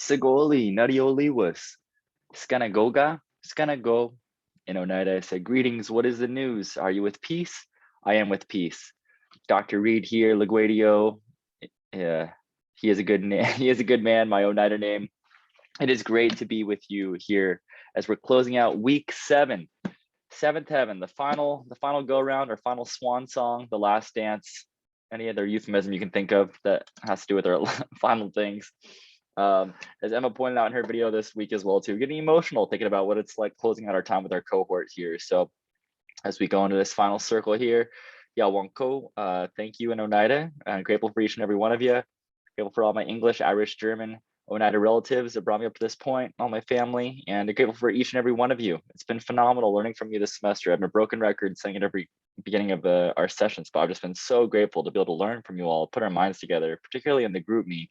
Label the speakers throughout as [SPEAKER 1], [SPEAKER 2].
[SPEAKER 1] Sigoli, Narioli was Skanagoga, Skanago. In Oneida, I said, greetings, what is the news? Are you with peace? I am with peace. Dr. Reed here, LaGuardio. He is a good name. He is a good man, my Oneida name. It is great to be with you here as we're closing out week 7. Seventh Heaven, the final go around, our final swan song, the last dance. Any other euphemism you can think of that has to do with our final things. As Emma pointed out in her video this week as well too, getting emotional thinking about what it's like closing out our time with our cohort here. So as we go into this final circle here, Yawonko, thank you in Oneida. I'm grateful for each and every one of you. Grateful for all my English, Irish, German, Oneida relatives that brought me up to this point, all my family, and I'm grateful for each and every one of you. It's been phenomenal learning from you this semester. I've been a broken record saying it every beginning of our sessions, but I've just been so grateful to be able to learn from you all, put our minds together, particularly in the group me,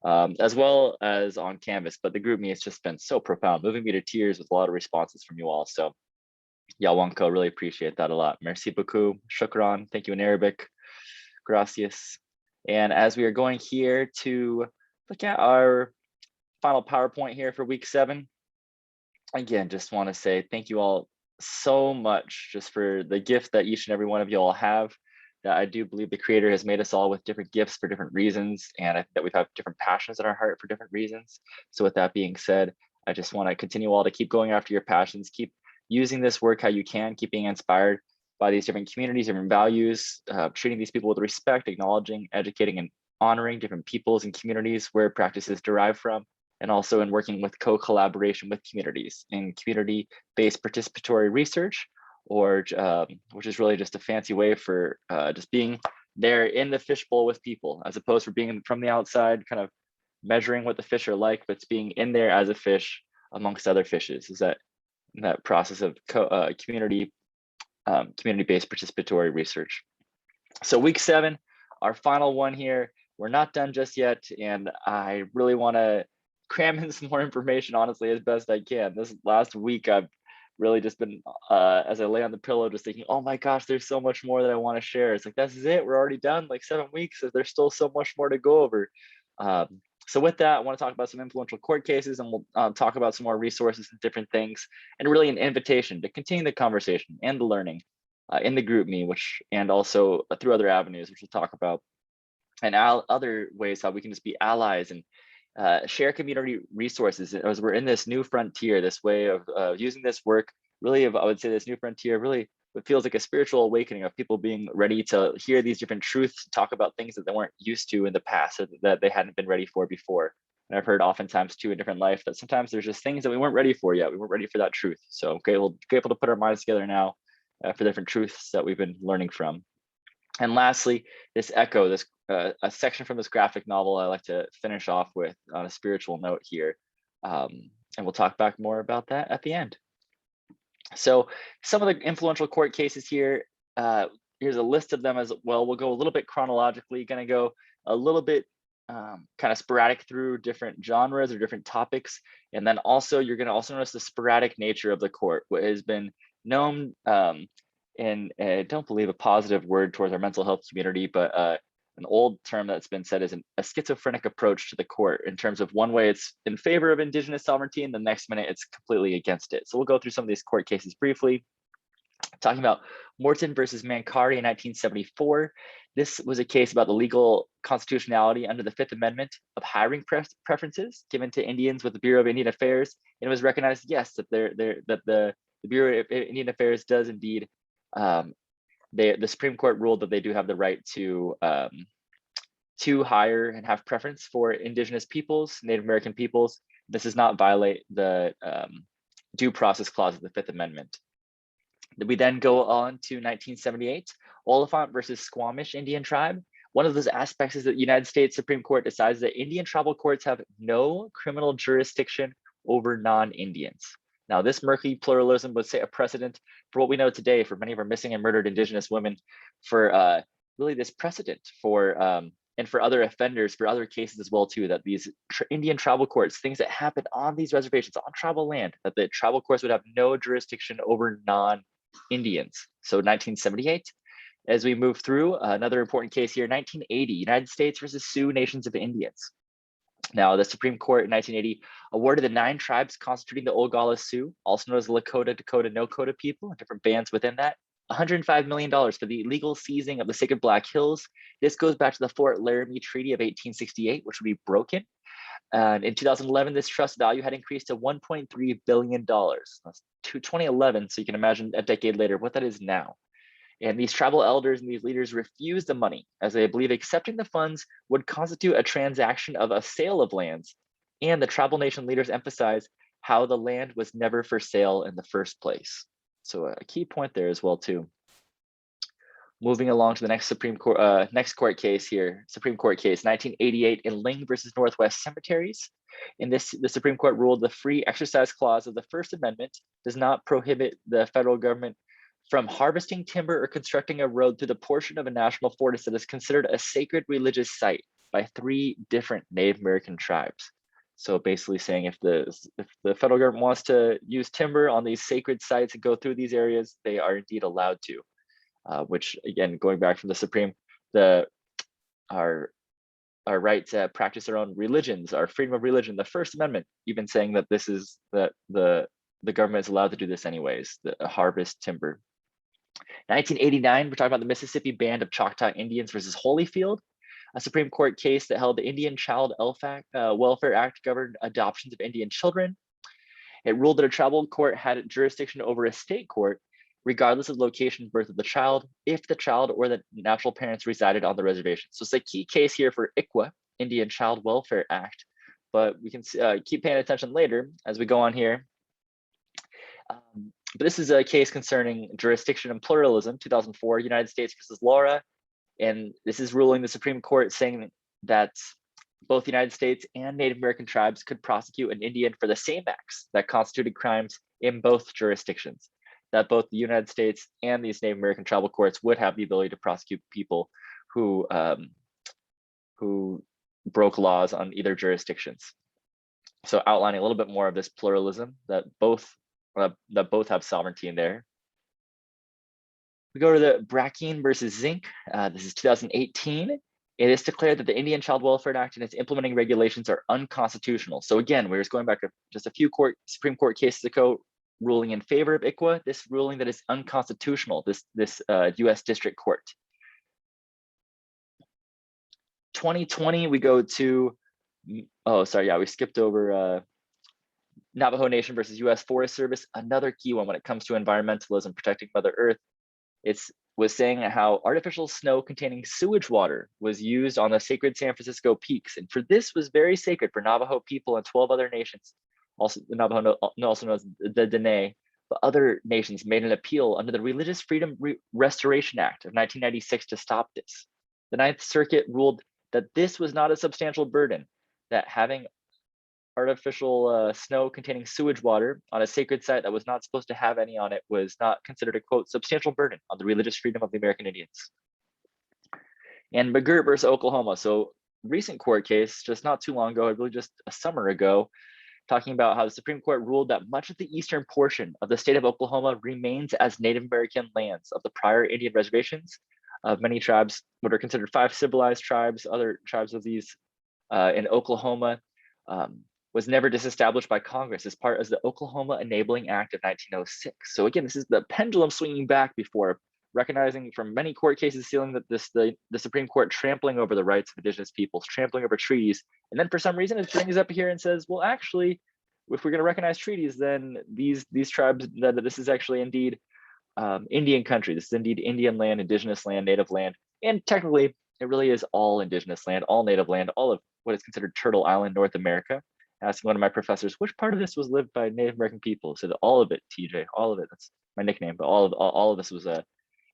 [SPEAKER 1] as well as on Canvas. But the group me has just been so profound, moving me to tears with a lot of responses from you all. So Yawanko, really appreciate that a lot. Merci beaucoup, shukran, thank you in Arabic, gracias. And as we are going here to look at our final PowerPoint here for week 7, again, just want to say thank you all so much just for the gift that each and every one of you all have. That I do believe the Creator has made us all with different gifts for different reasons, and that we have different passions in our heart for different reasons. So with that being said, I just want to continue all to keep going after your passions, keep using this work how you can, keep being inspired by these different communities, different values, treating these people with respect, acknowledging, educating, and honoring different peoples and communities where practices derive from, and also in working with co-collaboration with communities in community-based participatory research, or which is really just a fancy way for just being there in the fishbowl with people, as opposed to being from the outside, kind of measuring what the fish are like, but it's being in there as a fish amongst other fishes. Is that process of community-based participatory research. So week 7, our final one here. We're not done just yet, and I really want to cram in some more information, honestly, as best I can. This last week, I've really just been, as I lay on the pillow, just thinking, oh my gosh, there's so much more that I want to share. It's like, this is it. We're already done, like 7 weeks. So there's still so much more to go over. So with that, I want to talk about some influential court cases, and we'll talk about some more resources and different things, and really an invitation to continue the conversation and the learning in the group me, and also through other avenues, which we'll talk about, and other ways how we can just be allies and share community resources as we're in this new frontier, this way of using this work, really, I would say this new frontier, really it feels like a spiritual awakening of people being ready to hear these different truths, talk about things that they weren't used to in the past, or that they hadn't been ready for before. And I've heard oftentimes too in different life that sometimes there's just things that we weren't ready for yet. We weren't ready for that truth. So grateful to put our minds together now for different truths that we've been learning from. And lastly, this echo, this a section from this graphic novel I like to finish off with on a spiritual note here. And we'll talk back more about that at the end. So some of the influential court cases here, here's a list of them as well. We'll go a little bit chronologically, gonna go a little bit kind of sporadic through different genres or different topics. And then also, you're gonna also notice the sporadic nature of the court, what has been known, and I don't believe a positive word towards our mental health community, but an old term that's been said is a schizophrenic approach to the court, in terms of one way it's in favor of Indigenous sovereignty and the next minute it's completely against it. So we'll go through some of these court cases briefly. Talking about Morton versus Mancari in 1974. This was a case about the legal constitutionality under the Fifth Amendment of hiring preferences given to Indians with the Bureau of Indian Affairs. And it was recognized, yes, that the Bureau of Indian Affairs does indeed, the Supreme Court ruled that they do have the right to hire and have preference for Indigenous peoples, Native American peoples. This does not violate the due process clause of the Fifth Amendment. We then go on to 1978, Oliphant versus Squamish Indian tribe. One of those aspects is that the United States Supreme Court decides that Indian tribal courts have no criminal jurisdiction over non-Indians. Now, this murky pluralism would set a precedent for what we know today for many of our missing and murdered Indigenous women, for really this precedent for, and for other offenders, for other cases as well too, that these Indian tribal courts, things that happen on these reservations, on tribal land, that the tribal courts would have no jurisdiction over non-Indians. So 1978, as we move through, another important case here, 1980, United States versus Sioux Nations of Indians. Now, the Supreme Court in 1980 awarded the 9 tribes constituting the Oglala Sioux, also known as the Lakota, Dakota, Nakota people, and different bands within that, $105 million for the illegal seizing of the sacred Black Hills. This goes back to the Fort Laramie Treaty of 1868, which would be broken. And in 2011, this trust value had increased to $1.3 billion. That's to 2011, so you can imagine a decade later what that is now. And these tribal elders and these leaders refused the money, as they believe accepting the funds would constitute a transaction of a sale of lands. And the tribal nation leaders emphasized how the land was never for sale in the first place. So a key point there as well too. Moving along to the next next court case here, Supreme Court case, 1988 in Ling versus Northwest Cemeteries. In this, the Supreme Court ruled the free exercise clause of the First Amendment does not prohibit the federal government from harvesting timber or constructing a road through the portion of a national forest that is considered a sacred religious site by 3 different Native American tribes. So basically saying if the federal government wants to use timber on these sacred sites and go through these areas, they are indeed allowed to. Which again, going back from the Supreme, our right to practice our own religions, our freedom of religion, the First Amendment, even saying that this is that the government is allowed to do this anyways, the harvest timber. 1989, we're talking about the Mississippi Band of Choctaw Indians versus Holyfield, a Supreme Court case that held the Indian Child Welfare Act governed adoptions of Indian children. It ruled that a tribal court had jurisdiction over a state court, regardless of location of birth of the child, if the child or the natural parents resided on the reservation. So it's a key case here for ICWA, Indian Child Welfare Act, but we can keep paying attention later as we go on here. But this is a case concerning jurisdiction and pluralism, 2004, United States versus Laura. And this is ruling the Supreme Court saying that both the United States and Native American tribes could prosecute an Indian for the same acts that constituted crimes in both jurisdictions. That both the United States and these Native American tribal courts would have the ability to prosecute people who broke laws on either jurisdictions. So outlining a little bit more of this pluralism that both have sovereignty in there. We go to the Bracken versus Zinc. This is 2018. It is declared that the Indian Child Welfare Act and its implementing regulations are unconstitutional. So again, we're just going back to just a few Supreme Court cases ago, ruling in favor of ICWA, this ruling that is unconstitutional, this US District Court. 2020, we go to, oh, sorry, yeah, we skipped over Navajo Nation versus US Forest Service, another key one when it comes to environmentalism, protecting Mother Earth. It was saying how artificial snow containing sewage water was used on the sacred San Francisco peaks. And for this was very sacred for Navajo people and 12 other nations. Also, the Navajo, also known as the Dene, but other nations made an appeal under the Religious Freedom Restoration Act of 1996 to stop this. The Ninth Circuit ruled that this was not a substantial burden, that having artificial snow containing sewage water on a sacred site that was not supposed to have any on it was not considered a, quote, substantial burden on the religious freedom of the American Indians. And McGrath versus Oklahoma. So recent court case, just not too long ago, really just a summer ago, talking about how the Supreme Court ruled that much of the eastern portion of the state of Oklahoma remains as Native American lands of the prior Indian reservations of many tribes, what are considered 5 civilized tribes, other tribes of these in Oklahoma, was never disestablished by Congress as part of the Oklahoma Enabling Act of 1906. So again, this is the pendulum swinging back before, recognizing from many court cases sealing that the Supreme Court trampling over the rights of indigenous peoples, trampling over treaties, and then for some reason it brings up here and says, well, actually, if we're going to recognize treaties, then these tribes, that this is actually indeed Indian country. This is indeed Indian land, indigenous land, native land, and technically it really is all indigenous land, all native land, all of what is considered Turtle Island, North America. Asking one of my professors, which part of this was lived by Native American people? So all of it, TJ, all of it. That's my nickname. But all of this was a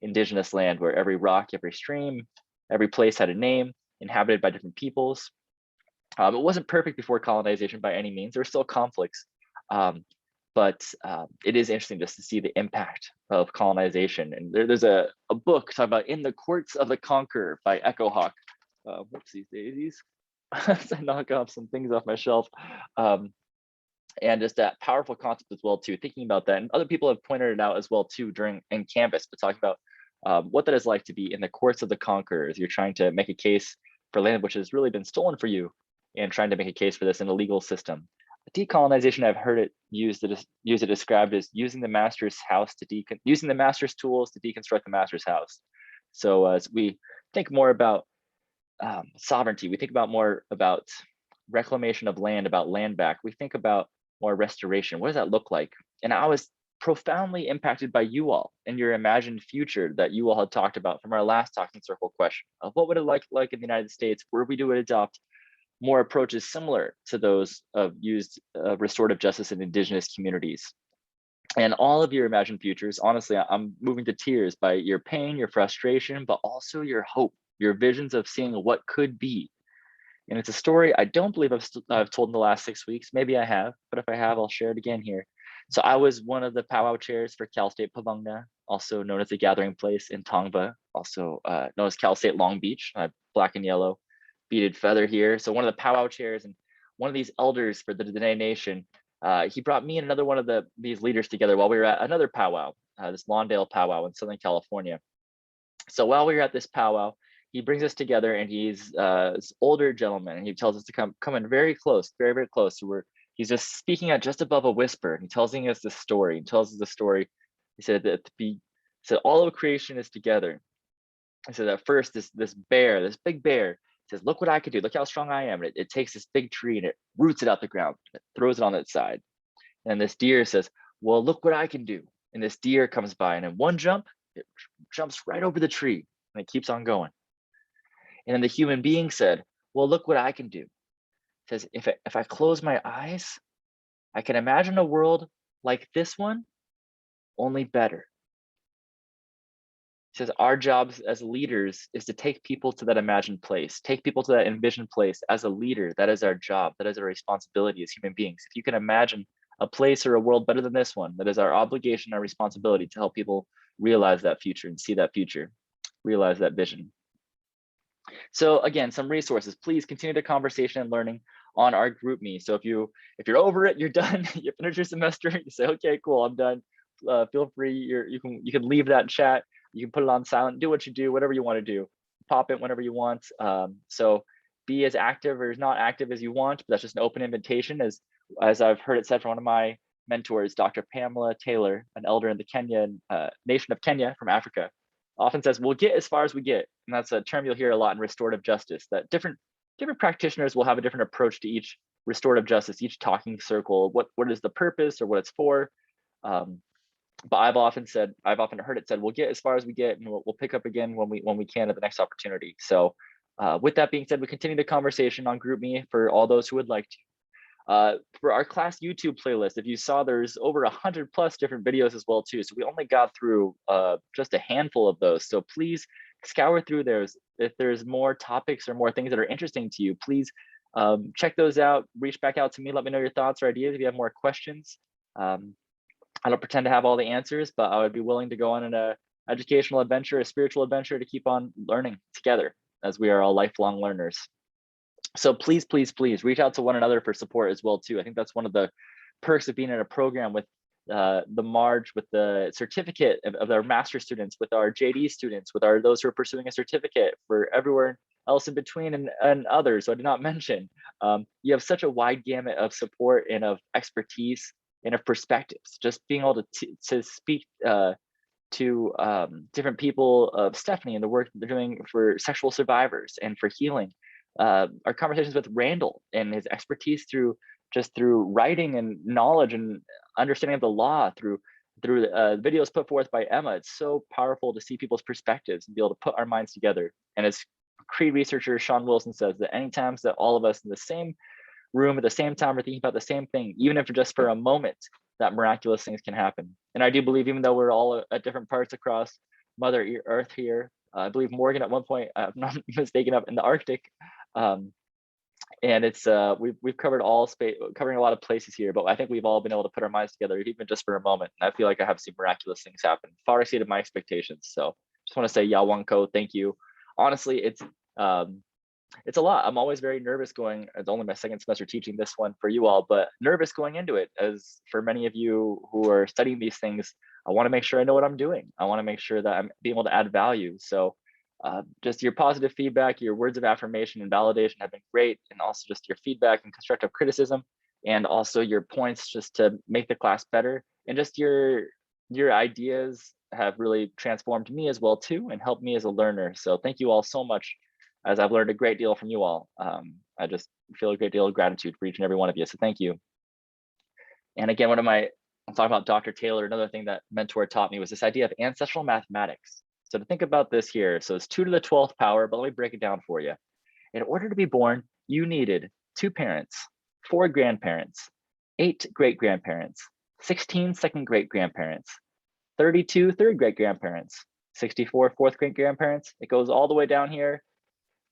[SPEAKER 1] indigenous land where every rock, every stream, every place had a name, inhabited by different peoples. It wasn't perfect before colonization by any means. There were still conflicts, but it is interesting just to see the impact of colonization. And there's a book talking about In the Courts of the Conqueror by Echo Hawk. Whoopsies daisies. I knock off some things off my shelf. And just that powerful concept as well too, thinking about that. And other people have pointed it out as well too during in Canvas, but talking about what that is like to be in the courts of the conquerors. You're trying to make a case for land which has really been stolen for you. and trying to make a case for this in a legal system. Decolonization, I've heard it used described as using the master's house to using the master's tools to deconstruct the master's house. So as we think more about sovereignty, we think about more about reclamation of land, about land back, we think about more restoration. What does that look like? And I was profoundly impacted by you all and your imagined future that you all had talked about from our last talking circle question of what would it like in the United States were we to adopt more approaches similar to those of used restorative justice in indigenous communities. And all of your imagined futures, honestly, I'm moving to tears by your pain, your frustration, but also your hope, your visions of seeing what could be. And it's a story I don't believe I've told in the last 6 weeks. Maybe I have, but if I have, I'll share it again here. So I was one of the powwow chairs for Cal State Pavungna, also known as the Gathering Place in Tongva, also known as Cal State Long Beach, black and yellow beaded feather here. So one of the powwow chairs and one of these elders for the Dene Nation, he brought me and another one of these leaders together while we were at another powwow, this Lawndale powwow in Southern California. So while we were at this powwow, he brings us together and he's this older gentleman and he tells us to come in very close, very, very close. So he's just speaking at just above a whisper and he's telling us this story. He tells us the story. He said that said all of creation is together. He said at first this big bear, says, look what I could do. Look how strong I am. And it takes this big tree and it roots it out the ground, it throws it on its side. And this deer says, well, look what I can do. And this deer comes by and in one jump, it jumps right over the tree and it keeps on going. And then the human being said, well, look what I can do. It says, if I close my eyes, I can imagine a world like this one, only better. Says our jobs as leaders is to take people to that imagined place, take people to that envisioned place. As a leader, that is our job, that is our responsibility as human beings. If you can imagine a place or a world better than this one, that is our obligation, our responsibility to help people realize that future and see that future, realize that vision. So again, some resources, please continue the conversation and learning on our GroupMe. So if you're over it, you're done, you finished your semester, you say, okay, cool, I'm done. Feel free, you can leave that chat. You can put it on silent, do what you do, whatever you want to do, pop it whenever you want. So be as active or as not active as you want, but that's just an open invitation. As I've heard it said from one of my mentors, Dr. Pamela Taylor, an elder in the Kenyan nation of Kenya from Africa, often says, we'll get as far as we get. And that's a term you'll hear a lot in restorative justice, that different practitioners will have a different approach to each restorative justice, each talking circle, what is the purpose or what it's for. But I've often heard it said, we'll get as far as we get and we'll pick up again when we can at the next opportunity. So with that being said, we continue the conversation on GroupMe for all those who would like to. For our class YouTube playlist, if you saw, there's over 100+ different videos as well too. So we only got through just a handful of those. So please scour through those. If there's more topics or more things that are interesting to you, please check those out. Reach back out to me. Let me know your thoughts or ideas if you have more questions. I don't pretend to have all the answers, but I would be willing to go on an educational adventure, a spiritual adventure to keep on learning together as we are all lifelong learners. So please, please, please reach out to one another for support as well too. I think that's one of the perks of being in a program with the Marge, with the certificate of our master students, with our JD students, with those who are pursuing a certificate, for everywhere else in between and others who I did not mention. You have such a wide gamut of support and of expertise and of perspectives. Just being able to speak to different people of Stephanie and the work they're doing for sexual survivors and for healing. Our conversations with Randall and his expertise through writing and knowledge and understanding of the law, through videos put forth by Emma. It's so powerful to see people's perspectives and be able to put our minds together. And as Cree researcher Sean Wilson says, that any times that all of us in the same room at the same time are thinking about the same thing, even if just for a moment, that miraculous things can happen. And I do believe, even though we're all at different parts across Mother Earth here, I believe Morgan at one point, I'm not mistaken, up in the Arctic, and it's we've covered covering a lot of places here, but I think we've all been able to put our minds together even just for a moment. And I feel like I have seen miraculous things happen, far exceeded my expectations. So just want to say Yawanko, thank you. Honestly, it's a lot. I'm always very nervous going, it's only my second semester teaching this one for you all, but nervous going into it. As for many of you who are studying these things, I want to make sure I know what I'm doing. I want to make sure that I'm being able to add value. So Just your positive feedback, your words of affirmation and validation have been great, and also just your feedback and constructive criticism, and also your points just to make the class better, and just your ideas have really transformed me as well too, and helped me as a learner. So thank you all so much, as I've learned a great deal from you all. I just feel a great deal of gratitude for each and every one of you. So thank you. And again, I'm talking about Dr. Taylor, another thing that mentor taught me was this idea of ancestral mathematics. So to think about this here, so it's 2 to the 12th power, but let me break it down for you. In order to be born, you needed 2 parents, 4 grandparents, 8 great-grandparents, 16 second great-grandparents, 32 third great-grandparents, 64 fourth great-grandparents. It goes all the way down here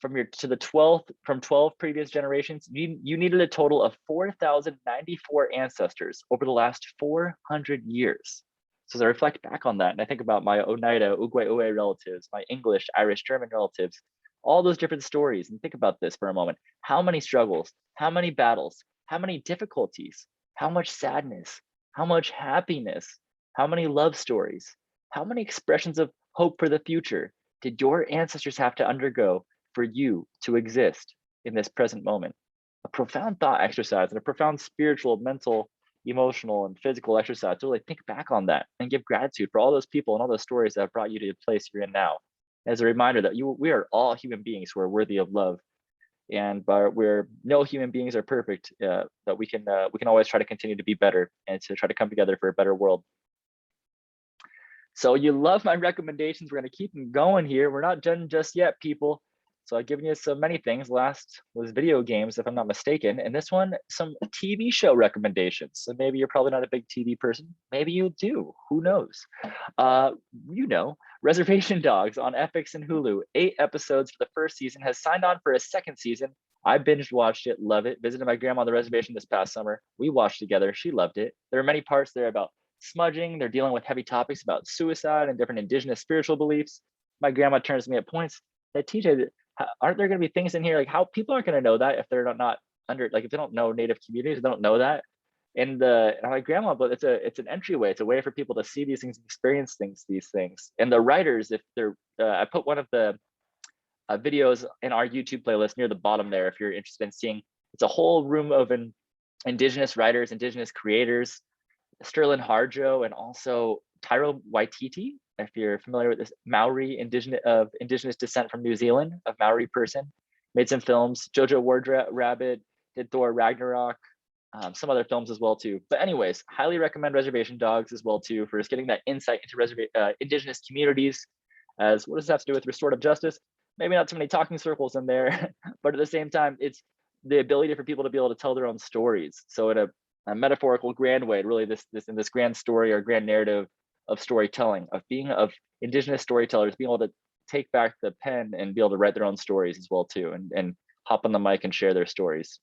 [SPEAKER 1] to the 12th, from 12 previous generations. You needed a total of 4,094 ancestors over the last 400 years. So as I reflect back on that, and I think about my Oneida, Ugwe relatives, my English, Irish, German relatives, all those different stories, and think about this for a moment. How many struggles, how many battles, how many difficulties, how much sadness, how much happiness, how many love stories, how many expressions of hope for the future did your ancestors have to undergo for you to exist in this present moment? A profound thought exercise and a profound spiritual, mental, emotional, and physical exercise to really think back on that and give gratitude for all those people and all those stories that have brought you to the place you're in now. As a reminder that we are all human beings who are worthy of love, and where no human beings are perfect, that we can always try to continue to be better and to try to come together for a better world. So you love my recommendations. We're going to keep them going here. We're not done just yet, people. So I've given you so many things. Last was video games, if I'm not mistaken. And this one, some TV show recommendations. So maybe you're probably not a big TV person. Maybe you do. Who knows? Reservation Dogs on FX and Hulu. 8 episodes for the first season, has signed on for a second season. I binged watched it, love it. Visited my grandma on the reservation this past summer. We watched together. She loved it. There are many parts there about smudging. They're dealing with heavy topics about suicide and different indigenous spiritual beliefs. My grandma turns to me at points that TJ, aren't there going to be things in here like how people aren't going to know that if they're not under, like if they don't know Native communities, they don't know that. And I'm like, grandma, but it's an entryway. It's a way for people to see these things, experience these things. And the writers, if they're, I put one of the videos in our YouTube playlist near the bottom there if you're interested in seeing. It's a whole room of indigenous writers, indigenous creators, Sterling Harjo, and also Tyro Waititi, if you're familiar with this Maori indigenous descent from New Zealand, a Maori person, made some films. Jojo Rabbit did Thor Ragnarok, some other films as well too. But anyways, highly recommend Reservation Dogs as well too for just getting that insight into indigenous communities. As what does that have to do with restorative justice? Maybe not too many talking circles in there, but at the same time, it's the ability for people to be able to tell their own stories. So in a metaphorical grand way, really this grand story or grand narrative of storytelling, of indigenous storytellers being able to take back the pen and be able to write their own stories as well too, and hop on the mic and share their stories.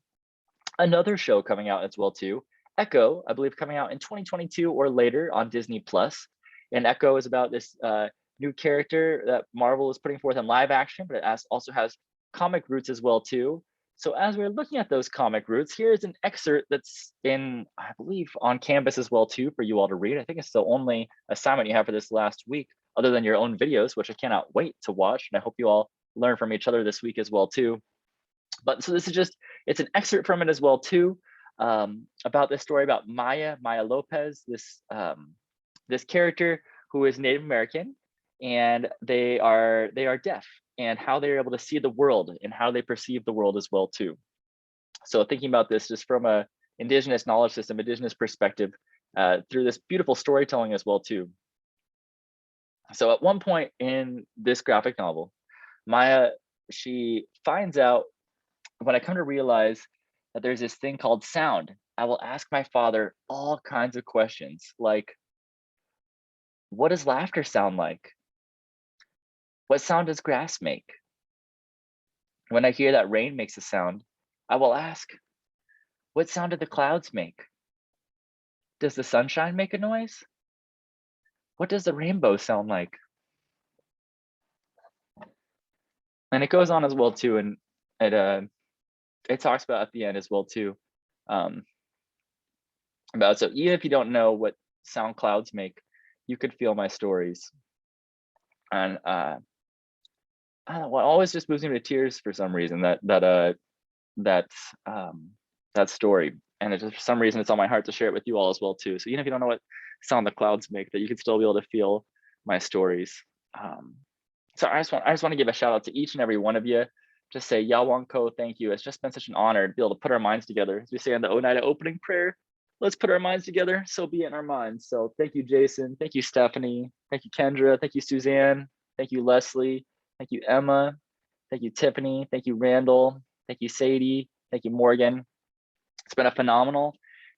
[SPEAKER 1] Another show coming out as well too, Echo, I believe coming out in 2022 or later on Disney Plus. And Echo is about this new character that Marvel is putting forth in live action, but it also has comic roots as well too. So as we're looking at those comic roots, here's an excerpt that's in, I believe, on Canvas as well too for you all to read. I think it's the only assignment you have for this last week, other than your own videos, which I cannot wait to watch. And I hope you all learn from each other this week as well too. But so this is just, it's an excerpt from it as well too, about this story about Maya Lopez, this character who is Native American, and they are deaf, and how they're able to see the world and how they perceive the world as well too. So thinking about this just from a indigenous knowledge system, indigenous perspective, through this beautiful storytelling as well too. So at one point in this graphic novel, Maya, she finds out, when I come to realize that there's this thing called sound, I will ask my father all kinds of questions like, what does laughter sound like? What sound does grass make? When I hear that rain makes a sound, I will ask, what sound do the clouds make? Does the sunshine make a noise? What does the rainbow sound like? And it goes on as well too, and it talks about at the end as well too, about, so even if you don't know what sound clouds make, you could feel my stories. And I don't know, what always just moves me to tears for some reason. That um, that story, and it's just for some reason it's on my heart to share it with you all as well too. So even if you don't know what sound the clouds make, that you can still be able to feel my stories. Um, so I just want to give a shout out to each and every one of you. Just say Yawanko, thank you. It's just been such an honor to be able to put our minds together. As we say in the Oneida opening prayer, let's put our minds together. So be it in our minds. So thank you, Jason. Thank you, Stephanie. Thank you, Kendra. Thank you, Suzanne. Thank you, Leslie. Thank you, Emma. Thank you, Tiffany. Thank you, Randall. Thank you, Sadie. Thank you, Morgan. It's been a phenomenal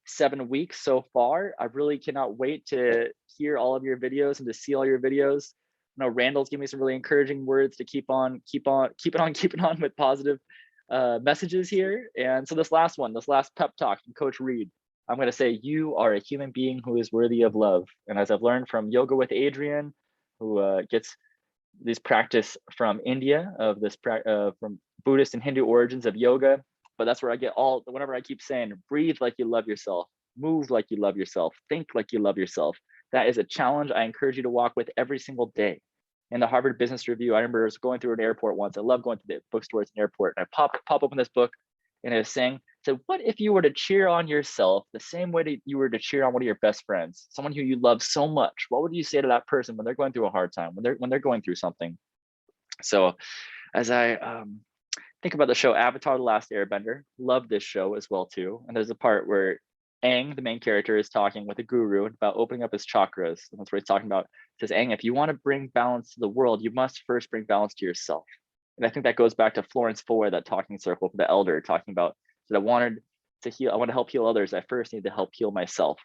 [SPEAKER 1] 7 weeks so far. I really cannot wait to hear all of your videos and to see all your videos. I know Randall's giving me some really encouraging words to keep on with positive messages here. And so this last pep talk from Coach Reed, I'm going to say, you are a human being who is worthy of love. And as I've learned from Yoga with Adrian, who gets this practice from India of this from Buddhist and Hindu origins of yoga, but that's where I get all, whenever I keep saying, breathe like you love yourself, move like you love yourself, think like you love yourself. That is a challenge I encourage you to walk with every single day. In the Harvard Business Review, I remember I was going through an airport once. I love going to the bookstores and airport, and I pop open this book, and it was saying, so what if you were to cheer on yourself the same way that you were to cheer on one of your best friends, someone who you love so much? What would you say to that person when they're going through a hard time, when they're going through something? So as I think about the show Avatar: The Last Airbender, love this show as well too. And there's a part where Aang, the main character, is talking with a guru about opening up his chakras. And that's what he's talking about. He says, Aang, if you want to bring balance to the world, you must first bring balance to yourself. And I think that goes back to Florence Foy, that talking circle for the elder, talking about that I want to help heal others. I first need to help heal myself.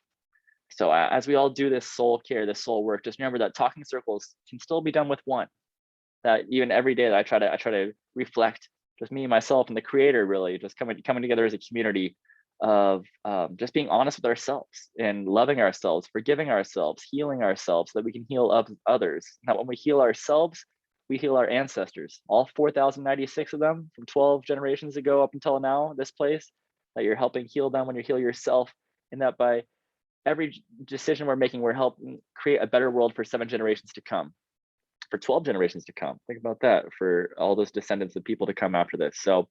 [SPEAKER 1] So as we all do this soul care, this soul work, just remember that talking circles can still be done with one. That even every day that I try to reflect, just me, myself, and the creator, really just coming together as a community of just being honest with ourselves and loving ourselves, forgiving ourselves, healing ourselves so that we can heal others. Now, when we heal ourselves, we heal our ancestors, all 4,096 of them from 12 generations ago up until now, this place, that you're helping heal them when you heal yourself. And that by every decision we're making, we're helping create a better world for 7 generations to come, for 12 generations to come. Think about that, for all those descendants of people to come after this. So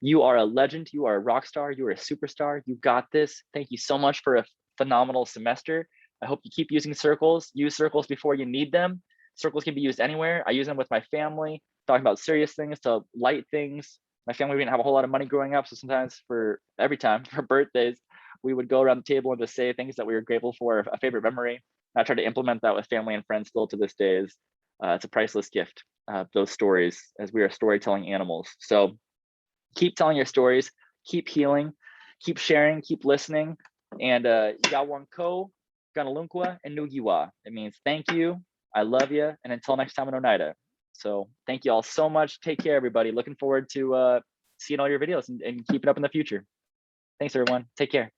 [SPEAKER 1] you are a legend, you are a rock star, you are a superstar, you got this. Thank you so much for a phenomenal semester. I hope you keep using circles. Use circles before you need them. Circles can be used anywhere. I use them with my family, talking about serious things to light things. My family didn't have a whole lot of money growing up, so sometimes every time for birthdays, we would go around the table and just say things that we were grateful for, a favorite memory. And I try to implement that with family and friends still to this day. It's a priceless gift, those stories, as we are storytelling animals. So keep telling your stories, keep healing, keep sharing, keep listening. And Yawanko, Ganalunkwa, and Nugiwa. It means thank you, I love you, and until next time in Oneida. So thank you all so much. Take care, everybody. Looking forward to seeing all your videos and keep it up in the future. Thanks, everyone. Take care.